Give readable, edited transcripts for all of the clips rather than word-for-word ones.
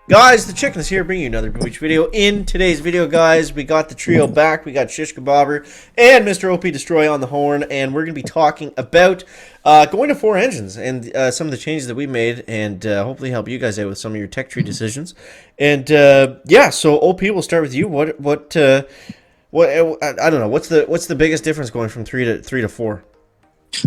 Guys, the Chicken is here bringing you another Beach video. In today's video, guys, we got the trio back. We got Shish Kebabber and Mr. OP Destroy on the horn, and we're going to be talking about going to 4 engines and some of the changes that we made, and hopefully help you guys out with some of your tech tree decisions. And yeah, so OP, we'll start with you. What I don't know. What's the biggest difference going from 3 to 4?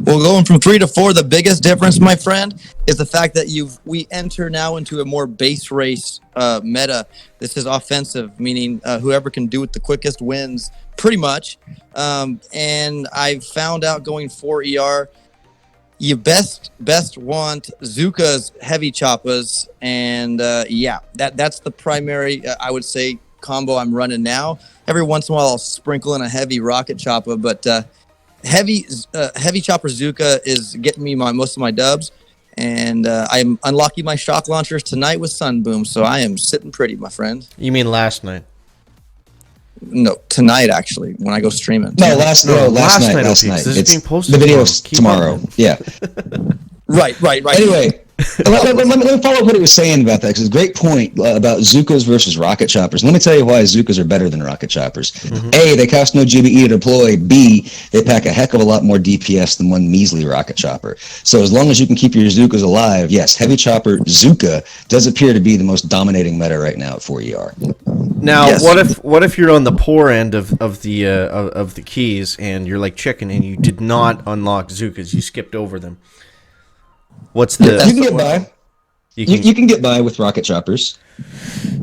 Well, going from 3 to 4, the biggest difference, my friend, is the fact that we enter now into a more base race meta. This is offensive, meaning whoever can do it the quickest wins, pretty much. And I found out going 4 ER, you best want Zuka's heavy choppas, and yeah, that's the primary, I would say, combo I'm running now. Every once in a while, I'll sprinkle in a heavy rocket choppa, but heavy chopper Zuka is getting me most of my dubs, and I'm unlocking my shock launchers tonight with Sunboom, so I am sitting pretty, my friend. You mean last night? No, tonight actually, when I go streaming. No, last night. This is being posted. The video's tomorrow. Yeah. Right. Anyway, let me follow up what he was saying about that, because it's a great point about Zukas versus rocket choppers. Let me tell you why Zukas are better than rocket choppers. Mm-hmm. A, they cost no GBE to deploy. B, they pack a heck of a lot more DPS than one measly rocket chopper. So as long as you can keep your Zukas alive, yes, heavy chopper Zuka does appear to be the most dominating meta right now at 4ER. Now, yes. What if you're on the poor end of the keys, and you're like Chicken, and you did not unlock Zukas, you skipped over them? What's the? You can get by. You can get by with rocket choppers.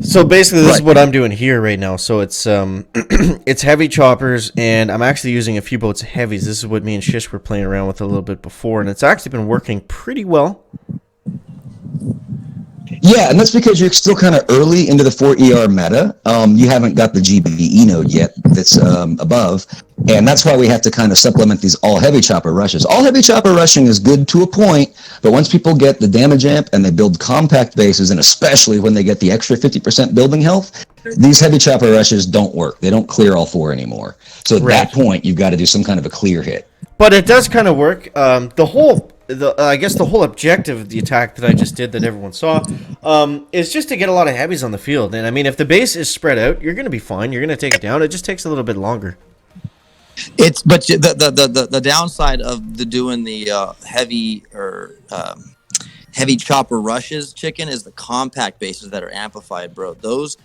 So basically, this is what I'm doing here right now. So it's it's heavy choppers, and I'm actually using a few boats of heavies. This is what me and Shish were playing around with a little bit before, and it's actually been working pretty well. Yeah, and that's because you're still kind of early into the 4ER meta. You haven't got the GBE node yet that's above, and that's why we have to kind of supplement these all-heavy chopper rushes. All-heavy chopper rushing is good to a point, but once people get the damage amp and they build compact bases, and especially when they get the extra 50% building health, these heavy chopper rushes don't work. They don't clear all 4 anymore. So at that point, you've got to do some kind of a clear hit. But it does kind of work. I guess the whole objective of the attack that I just did that everyone saw is just to get a lot of heavies on the field. And I mean, if the base is spread out, you're going to be fine. You're going to take it down. It just takes a little bit longer. But the downside of doing the heavy chopper rushes, Chicken, is the compact bases that are amplified, bro. Those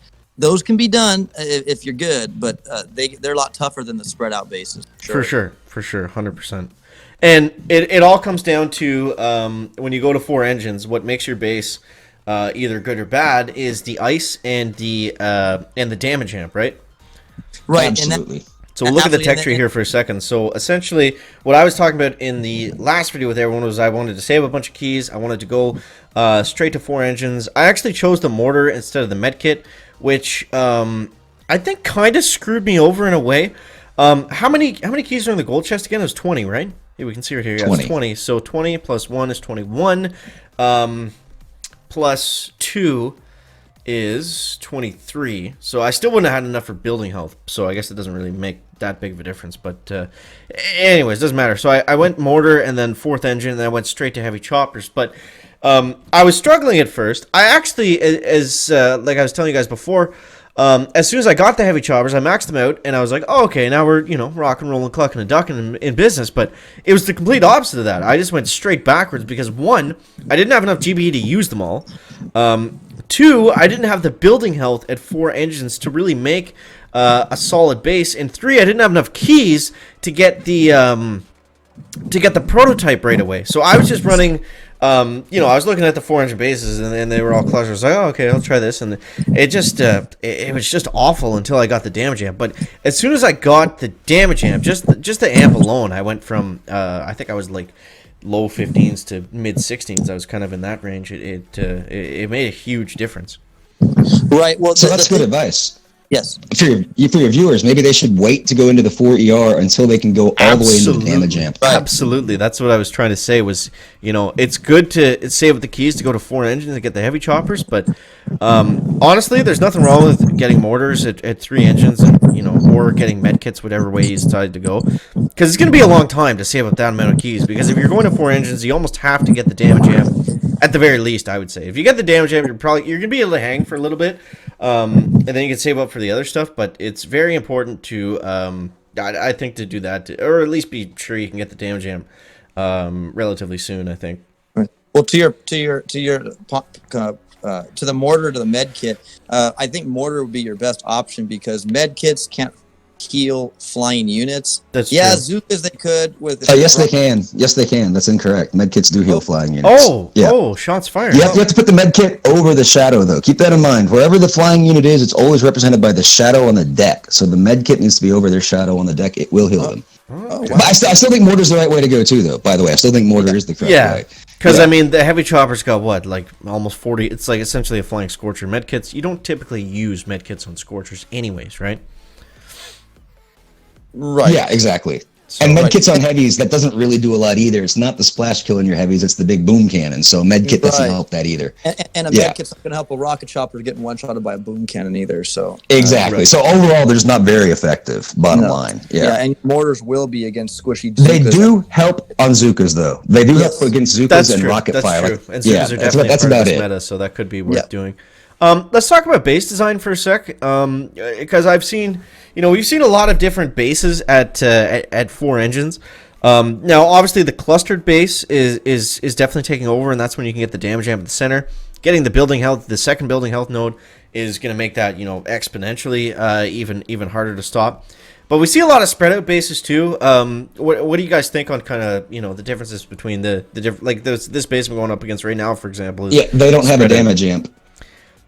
can be done if you're good, but they're a lot tougher than the spread out bases. For sure, 100%. And it all comes down to when you go to 4 engines, what makes your base either good or bad is the ice and the damage amp, right? Right. Absolutely. So we'll look at the tech tree here for a second. So essentially, what I was talking about in the last video with everyone was I wanted to save a bunch of keys. I wanted to go straight to 4 engines. I actually chose the mortar instead of the medkit, which I think kind of screwed me over in a way. How many keys are in the gold chest again? It was 20, right? Yeah, we can see it here. Yeah, 20. It's 20. So 20 plus 1 is 21. Plus 2 is 23. So I still wouldn't have had enough for building health. So I guess it doesn't really make that big of a difference. But anyways, doesn't matter. So I went mortar and then 4th engine, and then I went straight to heavy choppers. But I was struggling at first. I actually, as like I was telling you guys before, as soon as I got the heavy choppers, I maxed them out, and I was like, oh, okay, now we're, rock and rolling, clucking and ducking in business. But it was the complete opposite of that. I just went straight backwards because, 1, I didn't have enough GBE to use them all. 2, I didn't have the building health at 4 engines to really make a solid base. And 3, I didn't have enough keys to get the prototype right away. So I was just running... I was looking at the 4 engine bases, and they were all clusters. I was like, oh, okay, I'll try this, and it just it was just awful until I got the damage amp. But as soon as I got the damage amp, just the amp alone, I went from I think I was like low 15s to mid 16s. I was kind of in that range. It made a huge difference. Right. Well, so that's good advice. Yes. For your viewers, maybe they should wait to go into the 4ER until they can go all the way into the damage amp. Right. Absolutely. That's what I was trying to say was, it's good to save up the keys to go to 4 engines and get the heavy choppers, but honestly, there's nothing wrong with getting mortars at 3 engines and, or getting medkits, whatever way you decide to go. Because it's going to be a long time to save up that amount of keys, because if you're going to 4 engines, you almost have to get the damage amp At the very least, I would say. If you get the damage amp, you're gonna be able to hang for a little bit, and then you can save up for the other stuff. But it's very important to, I think, to do that, or at least be sure you can get the damage amp relatively soon. I think. Right. Well, to the mortar, to the med kit, I think mortar would be your best option because med kits can't heal flying units. That's true. Zookas they could with. Yes, they can. Yes, they can. That's incorrect. Medkits do heal flying units. Shots fired. You have to put the medkit over the shadow, though. Keep that in mind. Wherever the flying unit is, it's always represented by the shadow on the deck. So the medkit needs to be over their shadow on the deck. It will heal them. Wow. But I still think mortar's the right way to go, too, though. By the way, I still think mortar is the correct way. Because, I mean, the heavy chopper's got, what, like almost 40... It's like essentially a flying Scorcher. Medkits, you don't typically use medkits on Scorchers anyways, right? Right. Yeah, exactly. So, and medkits on heavies, that doesn't really do a lot either. It's not the splash kill in your heavies, it's the big boom cannon. So medkit doesn't help that either. And a medkit's not going to help a rocket chopper getting one-shotted by a boom cannon either. So exactly. So overall, they're just not very effective, bottom line. Yeah, and mortars will be against squishy Zookas. They do help on Zookas, though. They do help against Zookas and rocket fire. That's true. And Zookas are definitely part of this meta, so that could be worth doing. Let's talk about base design for a sec, because I've seen, we've seen a lot of different bases at 4 engines. Now, obviously, the clustered base is definitely taking over, and that's when you can get the damage amp at the center. Getting the building health, the second building health node, is going to make that exponentially even harder to stop. But we see a lot of spread out bases too. What do you guys think on kind of the differences between the different, like this base I'm going up against right now, for example? They don't have a damage amp.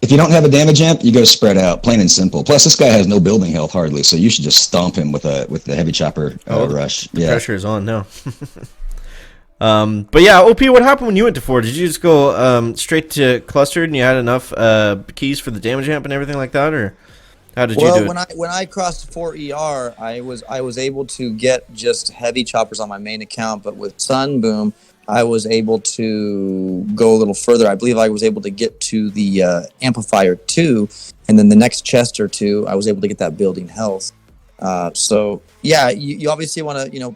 If you don't have a damage amp, you go spread out, plain and simple. Plus, this guy has no building health hardly, so you should just stomp him with the heavy chopper rush. The pressure is on now. But yeah, OP, what happened when you went to 4? Did you just go straight to clustered and you had enough keys for the damage amp and everything like that, or how did you do it? When I crossed 4 ER, I was able to get just heavy choppers on my main account, but with Sunboom, I was able to go a little further. I believe I was able to get to the Amplifier 2, and then the next chest or 2, I was able to get that building health. So, yeah, you obviously want to,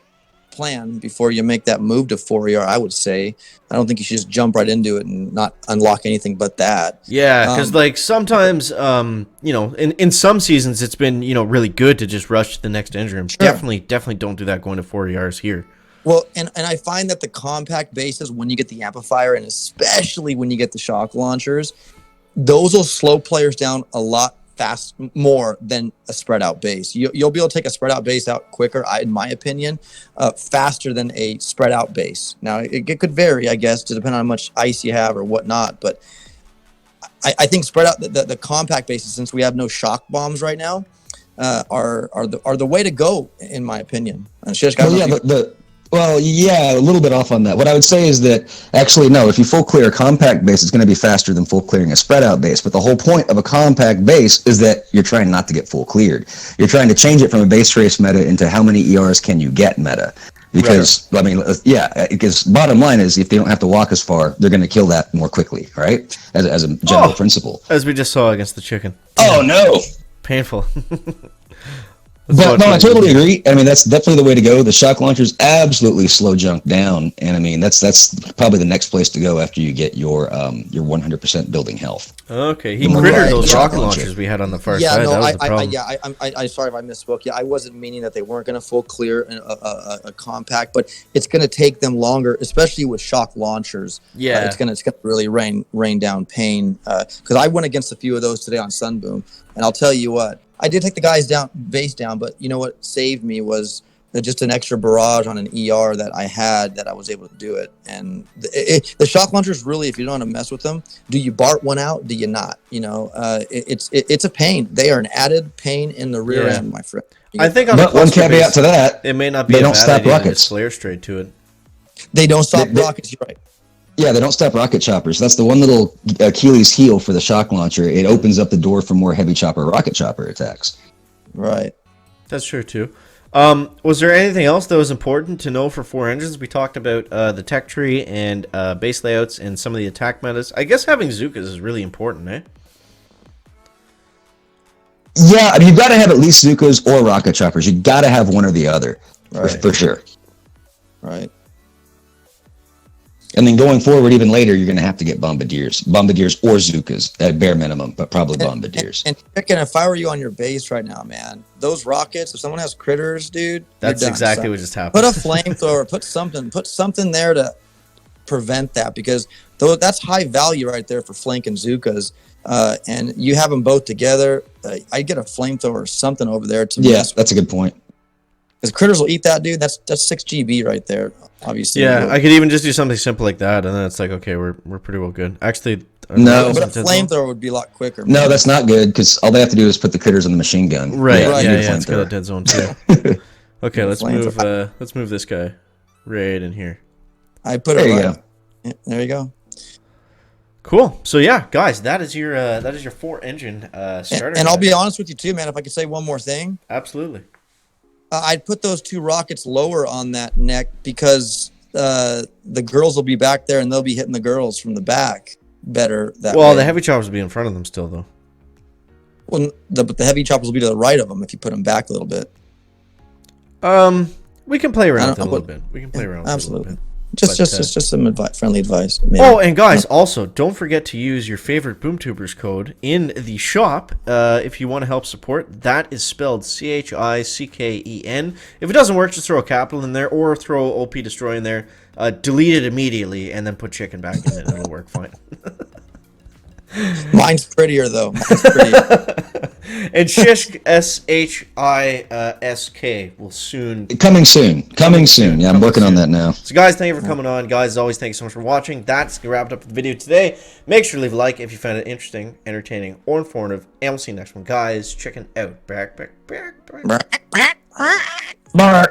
plan before you make that move to 4 ER, I would say. I don't think you should just jump right into it and not unlock anything but that. Yeah, because, sometimes, in some seasons, it's been, really good to just rush to the next engine room. Sure. Definitely don't do that going to 4 ERs here. Well, and I find that the compact bases, when you get the amplifier, and especially when you get the shock launchers, those will slow players down a lot more than a spread out base. You'll be able to take a spread out base out quicker, in my opinion, faster than a spread out base. Now, it could vary, I guess, to depend on how much ice you have or whatnot, but I think spread out the compact bases, since we have no shock bombs right now, are the way to go, in my opinion. Well, yeah, a little bit off on that. What I would say is that, actually, no, if you full clear a compact base, it's going to be faster than full clearing a spread out base. But the whole point of a compact base is that you're trying not to get full cleared. You're trying to change it from a base race meta into how many ERs can you get meta. Because, because bottom line is, if they don't have to walk as far, they're going to kill that more quickly, right? As a general principle. As we just saw against the chicken. Oh, no. Painful. But no, I totally agree. I mean, that's definitely the way to go. The shock launchers absolutely slow junk down, and I mean that's probably the next place to go after you get your 100% building health. Okay, he crittered those rocket launchers we had on the far side. No, that was the problem. I'm sorry if I misspoke. Yeah, I wasn't meaning that they weren't going to full clear a compact, but it's going to take them longer, especially with shock launchers. Yeah, it's going to really rain down pain. Because I went against a few of those today on Sunboom, and I'll tell you what. I did take the guys base down, but you know what saved me was just an extra barrage on an ER that I had that I was able to do it. And the shock launchers, really, if you don't want to mess with them, do you BART one out? Do you not? It's a pain. They are an added pain in the rear end, my friend. I think one caveat to that, it may not be. They don't stop rockets. Flare straight to it. They don't stop rockets. You're right. Yeah, they don't stop rocket choppers. That's the one little Achilles heel for the shock launcher. It opens up the door for more heavy chopper rocket chopper attacks. Right. That's true too. Was there anything else that was important to know for 4 engines? We talked about the tech tree and base layouts and some of the attack metas. I guess having Zookas is really important, eh? Yeah, I mean, you've got to have at least Zookas or rocket choppers. You got to have one or the other, for sure. Right. And then going forward, even later, you're going to have to get bombardiers or Zukas at bare minimum, but probably bombardiers. And chicken, if I were you on your base right now, man, those rockets, if someone has critters, dude, That's you're done, exactly son. what just happened. Put a flamethrower, put something there to prevent that, because that's high value right there for flanking Zukas. And you have them both together. I'd get a flamethrower or something over there to mess. That's a good point. Because critters will eat that, dude. That's 6 GB right there. Obviously. Yeah, I could even just do something simple like that, and then it's like, okay, we're pretty well good. Actually, No. But a flamethrower would be a lot quicker. No, that's not good, because all they have to do is put the critters on the machine gun. Right. you Yeah. need a It's got a flamethrower. dead zone too. Okay, let's move this guy right in here. I put There it you right. go. Yeah, there you go. Cool. So yeah, guys, that is your 4-engine starter. And I'll be honest with you too, man. If I could say one more thing, absolutely. I'd put those 2 rockets lower on that neck, because the girls will be back there and they'll be hitting the girls from the back better. Well, way. the heavy choppers will be in front of them still, though. Well, but the heavy choppers will be to the right of them if you put them back a little bit. We can play around with it a know, little bit. We can play around with it a little Absolutely. bit. Just some friendly advice. Maybe. Oh, and guys, also don't forget to use your favorite BoomTubers code in the shop if you want to help support. That is spelled CHICKEN. If it doesn't work, just throw a capital in there or throw OP Destroy in there. Delete it immediately and then put chicken back in it. It'll work fine. Mine's prettier though. Mine's prettier. And Shishk SHISK will soon. Coming soon. Yeah, I'm working on that now. So guys, thank you for coming on. Guys, as always, thank you so much for watching. That's wrapped up the video today. Make sure to leave a like if you found it interesting, entertaining, or informative. And we'll see you next one. Guys, chicken out. Back. Bye.